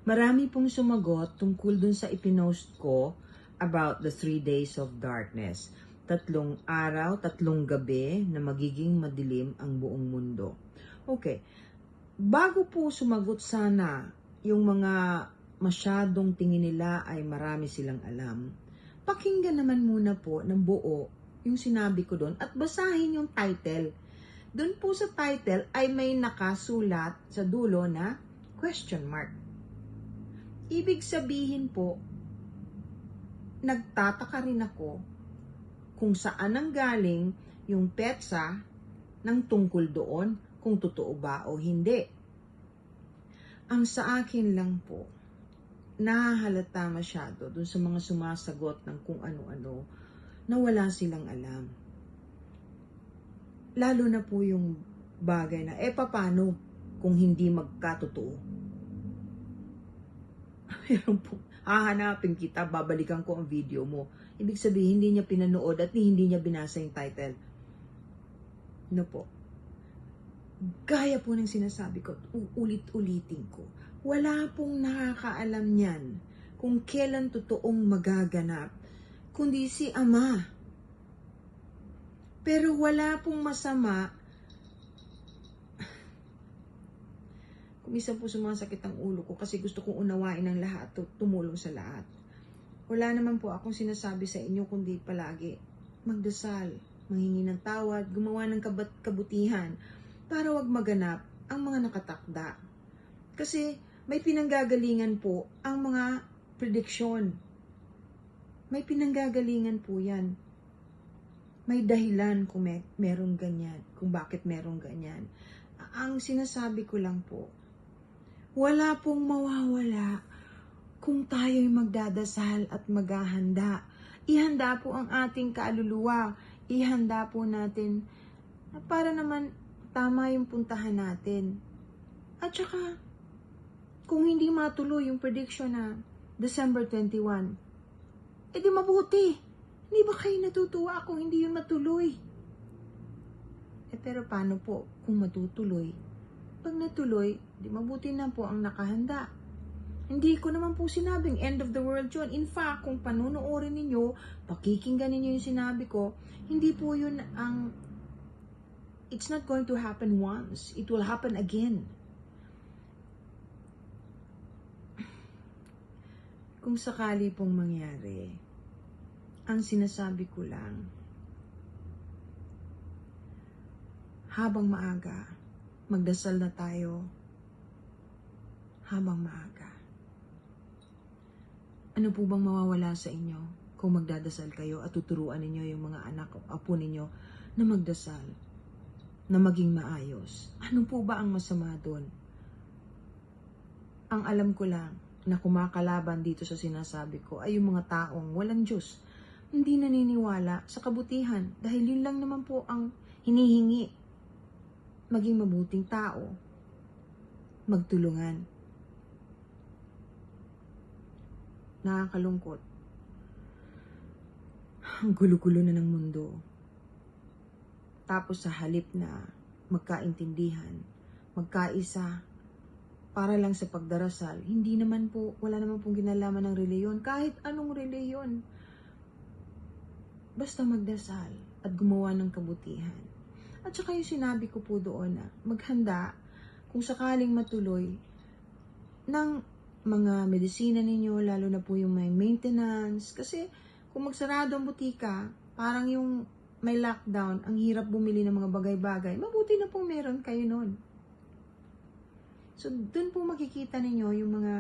Marami pong sumagot tungkol dun sa ipinost ko about the 3 days of darkness. 3 araw, 3 gabi na magiging madilim ang buong mundo. Okay, bago po sumagot sana yung mga masyadong tingin nila ay marami silang alam, pakinggan naman muna po ng buo yung sinabi ko doon at basahin yung title. Doon po sa title ay may nakasulat sa dulo na question mark. Ibig sabihin po, nagtataka rin ako kung saan nanggaling yung petsa ng tungkol doon, kung totoo ba o hindi. Ang sa akin lang po, nahahalata masyado dun sa mga sumasagot ng kung ano-ano na wala silang alam. Lalo na po yung bagay na, paano kung hindi magkatotoo? Meron po, hahanapin kita, babalikan ko ang video mo. Ibig sabihin, hindi niya pinanood at hindi niya binasa yung title. No po. Gaya po ng sinasabi ko, ulit-ulitin ko. Wala pong nakakaalam niyan kung kailan totoong magaganap, kundi si Ama. Pero wala pong masama kung minsan po sumasakit ang ulo ko kasi gusto kong unawain ng lahat at tumulong sa lahat. Wala naman po akong sinasabi sa inyo kundi palagi magdasal, manghingi ng tawad, gumawa ng kabutihan para wag maganap ang mga nakatakda. Kasi may pinanggagalingan po ang mga prediksyon. May pinanggagalingan po yan. May dahilan kung meron ganyan, kung bakit meron ganyan. Ang sinasabi ko lang po, wala pong mawawala kung tayo'y magdadasal at maghahanda. Ihanda po ang ating kaluluwa. Ihanda po natin para naman tama yung puntahan natin. At saka, kung hindi matuloy yung prediction na December 21, di mabuti. Hindi ba kayo natutuwa kung hindi yun matuloy? Pero paano po kung matutuloy? Pag natuloy, di mabuti na po ang nakahanda. Hindi ko naman po sinabing end of the world yun. In fact, kung panunuorin ninyo, pakikinggan ninyo yung sinabi ko, hindi po yun ang, it's not going to happen once. It will happen again. Kung sakali pong mangyari, ang sinasabi ko lang, habang maaga, magdasal na tayo habang maaga. Ano po bang mawawala sa inyo kung magdadasal kayo at tuturuan ninyo yung mga anak o apo ninyo na magdasal, na maging maayos? Ano po ba ang masama doon? Ang alam ko lang na kumakalaban dito sa sinasabi ko ay yung mga taong walang Diyos, hindi naniniwala sa kabutihan dahil yun lang naman po ang hinihingi. Maging mabuting tao, magtulungan. Nakakalungkot. Ang gulo-gulo na ng mundo. Tapos sa halip na magkaintindihan, magkaisa, para lang sa pagdarasal, hindi naman po, wala naman pong kinalaman ng reliyon, kahit anong reliyon. Basta magdasal at gumawa ng kabutihan. At saka yung sinabi ko po doon na maghanda kung sakaling matuloy ng mga medisina ninyo, lalo na po yung may maintenance. Kasi kung magsarado ang butika, parang yung may lockdown, ang hirap bumili ng mga bagay-bagay. Mabuti na po meron kayo nun. So dun po makikita ninyo yung mga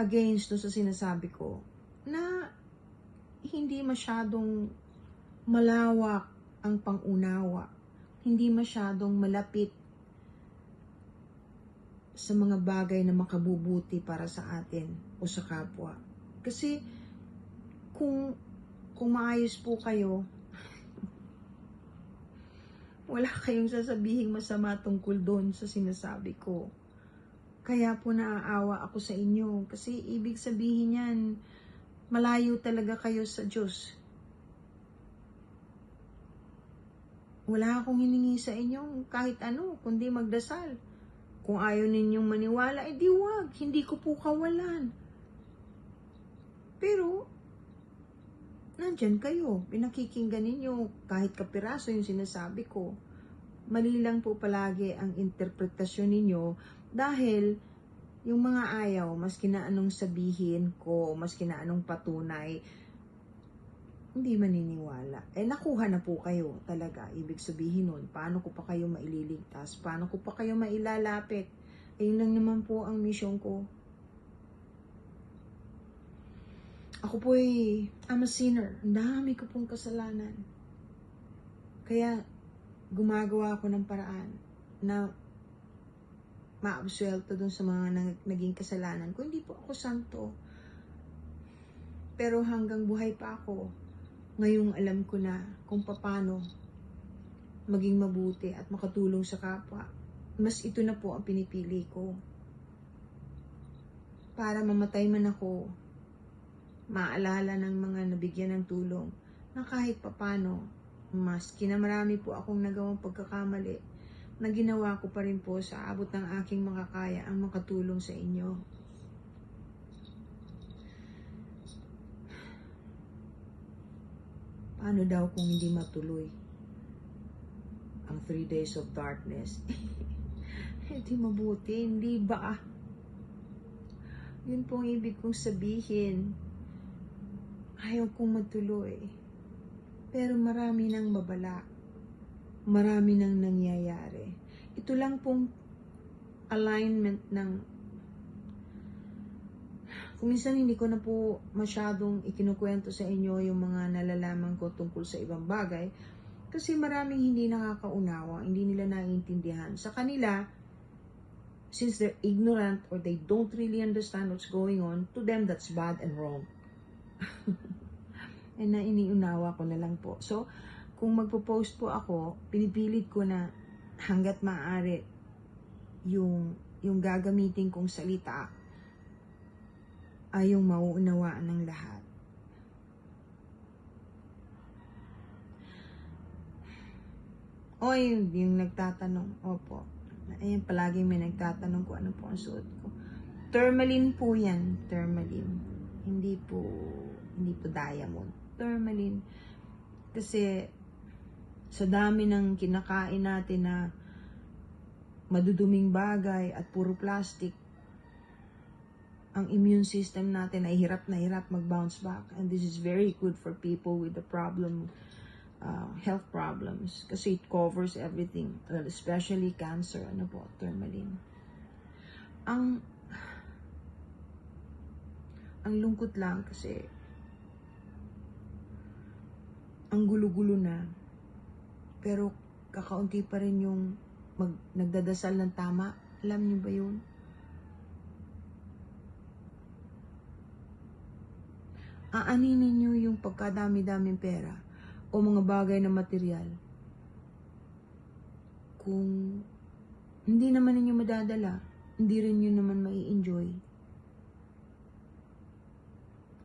against no sa sinasabi ko na hindi masyadong malawak ang pangunawa. Hindi masyadong malapit sa mga bagay na makabubuti para sa atin o sa kapwa. Kasi kung maayos po kayo, wala kayong sasabihin masama tungkol doon sa sinasabi ko. Kaya po naaawa ako sa inyo kasi ibig sabihin yan, malayo talaga kayo sa Diyos. Wala akong hiningi sa inyo kahit ano, kundi magdasal. Kung ayaw ninyong maniwala, di wag. Hindi ko po kawalan. Pero, nandyan kayo. Pinakikinggan ninyo kahit kapiraso yung sinasabi ko. Mali lang po palagi ang interpretasyon ninyo dahil yung mga ayaw, maski na anong sabihin ko, maski na anong patunay, hindi maniniwala. Nakuha na po kayo talaga. Ibig sabihin nun, paano ko pa kayo maililigtas? Paano ko pa kayo mailalapit? Ayun lang naman po ang mission ko. Ako po I'm a sinner. Ang dami ko pong kasalanan. Kaya, gumagawa ako ng paraan na maabsuelto dun sa mga naging kasalanan ko. Hindi po ako santo. Pero hanggang buhay pa ako, ngayong alam ko na kung paano maging mabuti at makatulong sa kapwa. Mas ito na po ang pinipili ko. Para mamatay man ako, maalala ng mga nabigyan ng tulong na kahit papano, maski na marami po akong nagawang pagkakamali, na ginawa ko pa rin po sa abot ng aking makakaya ang makatulong sa inyo. Paano daw kung hindi matuloy ang 3 days of darkness? Hindi mabuti, hindi ba? Yun pong ibig kong sabihin. Ayaw kong matuloy. Pero marami nang babala. Marami nang nangyayari. Ito lang pong alignment ng kung minsan hindi ko na po masyadong ikinukwento sa inyo yung mga nalalaman ko tungkol sa ibang bagay kasi maraming hindi nakakaunawa, hindi nila naiintindihan. Sa kanila, since they're ignorant or they don't really understand what's going on, to them that's bad and wrong. And iniunawa ko na lang po. So, kung magpo-post po ako, pinipilit ko na hanggat maaari yung gagamitin kong salita ay yung mauunawaan ng lahat. O yung nagtatanong, opo. Ayan, palaging may nagtatanong kung ano po ang suot ko. Tourmaline po yan, tourmaline. Hindi po diamond. Tourmaline. Kasi sa dami ng kinakain natin na maduduming bagay at puro plastic, ang immune system natin ay hirap na hirap mag-bounce back. And this is very good for people with the problem, health problems. Kasi it covers everything, especially cancer. Ano po, tourmaline. Ang lungkot lang kasi ang gulo-gulo na. Pero kakaunti pa rin yung nagdadasal ng tama. Alam niyo ba yun? Aaninin nyo yung pagkadami-daming pera o mga bagay na material kung hindi naman ninyo madadala, hindi rin nyo naman mai-enjoy.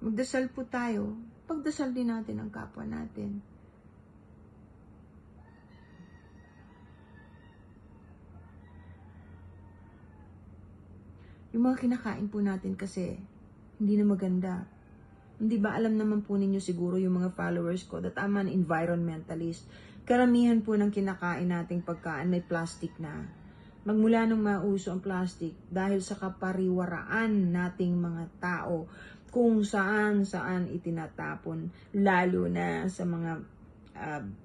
Magdasal po tayo, pagdasal din natin ang kapwa natin. Yung mga kinakain po natin kasi hindi na maganda. Hindi ba alam naman po ninyo siguro yung mga followers ko that I'm an environmentalist. Karamihan po ng kinakain nating pagkain may plastic na. Magmula nung mauso ang plastic dahil sa kapariwaraan nating mga tao kung saan itinatapon, lalo na sa mga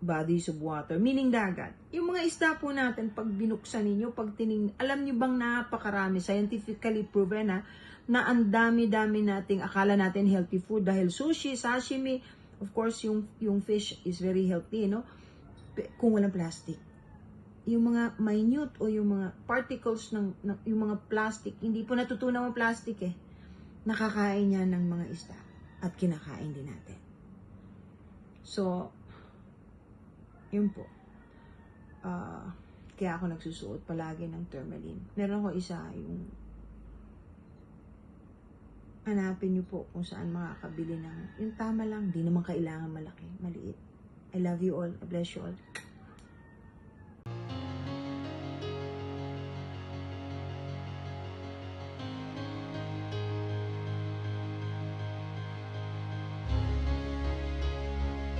bodies of water, meaning dagat. Yung mga isda po natin, pag binuksan ninyo, alam nyo bang napakarami, scientifically proven na ang dami-dami nating akala natin healthy food dahil sushi, sashimi, of course yung fish is very healthy, no? Kung walang plastic. Yung mga minute o yung mga particles yung mga plastic, hindi po natutunaw ang plastic nakakain niya ng mga isda at kinakain din natin. So, yun po. Kaya ako nagsusuot palagi ng tourmaline. Meron ko isa, yung hanapin niyo po kung saan makakabili ng yung tama lang, di naman kailangan malaki, maliit. I love you all. I bless you all.